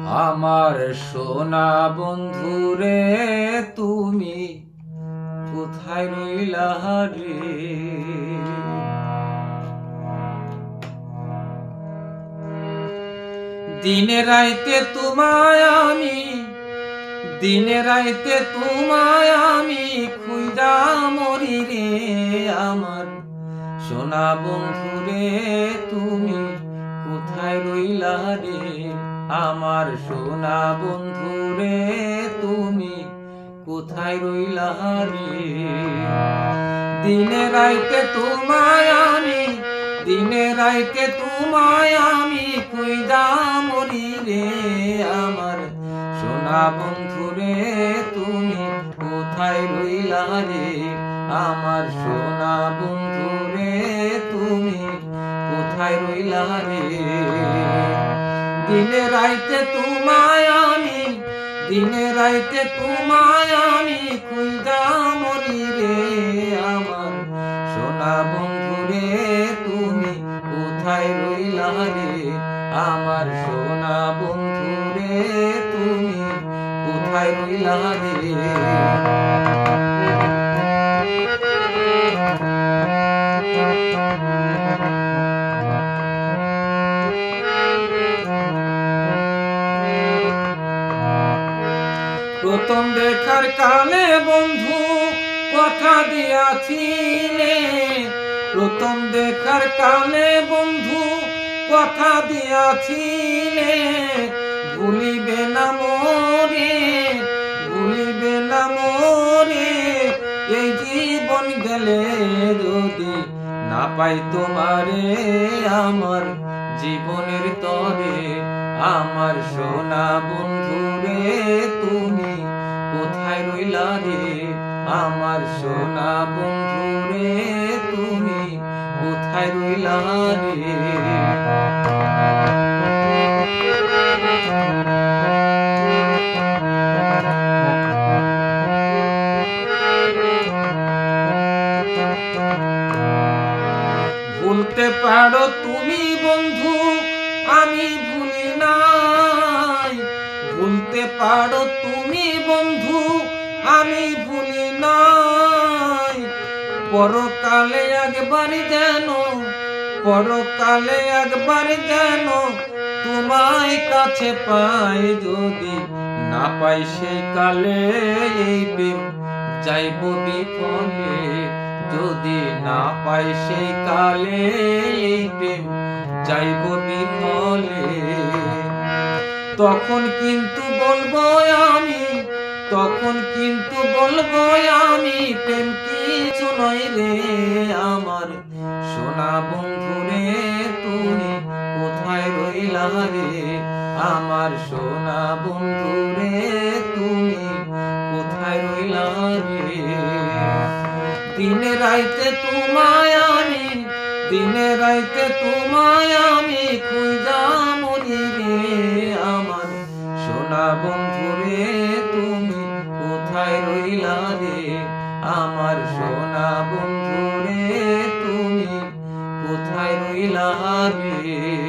আমার সোনা বন্ধুরে তুমি কোথায় রইলা রে? দিনে রাইতে তোমায় আমি, দিনে রাইতে তোমায় আমি খুঁজা মরি রে। আমার সোনা বন্ধুরে তুমি কোথায় রইলা রে? আমার সোনা বন্ধুরে তুমি কোথায় রইলা রে? দিনে রাইতে তোমায় আমি, দিনে রাইতে তোমায় আমি খুঁজা মরি রে। আমার সোনা বন্ধুরে তুমি কোথায় রইলা রে? আমার সোনা বন্ধুরে তুমি কোথায় রইলা রে? দিনে রাইতে তোমায় আমি, দিনে রাইতে তোমায় আমি খুঁজা মরি রে। আমার সোনা বন্ধুরে তুমি কোথায় রইলা রে? আমার সোনা বন্ধুরে তুমি কোথায় রইলা রে? প্রথম দেখার কালে বন্ধু কথা দিয়াছিলে, প্রথম দেখার কালে বন্ধু কথা দিয়াছিলে, ভুলিবে না মোরে, ভুলিবে না মোরে। এই জীবন গেলে যদি না পাই তোমারে, আমার জীবনের তরে। আমার সোনা বন্ধুরে তুমি কোথায় রইলা রে? আমার সোনা বন্ধুরে তুমি কোথায় রইলা রে? ভুলতে পারো তুমি বন্ধু, আমি ভুলি নাই। ভুলতে পারো তুমি বন্ধু, আমি ভুলি নাই। পরকালে একবার যেন, পরকালে একবার যেন তোমায় কাছে পাই। যদি না পাই সেই কালে এই প্রেম যাইব বিফলে। যদি না পাই সেই কালে এই প্রেম যাইব বিফলে। তখন কিন্তু বলবো আমি, তখন কিন্তু বলবো আমি প্রেম কিছু নয় রে। আমার সোনা বন্ধুরে তুমি কোথায় রইলা রে? আমার সোনা বন্ধুরে তুমি কোথায় রইলা রে? দিনে রাইতে তোমায় আমি, দিনে রাইতে তোমায় আমি খুঁজা মরি রে। আমার সোনা বন্ধুরে তুমি কোথায় রইলা রে? আমার সোনা বন্ধুরে তুমি কোথায় রইলা রে?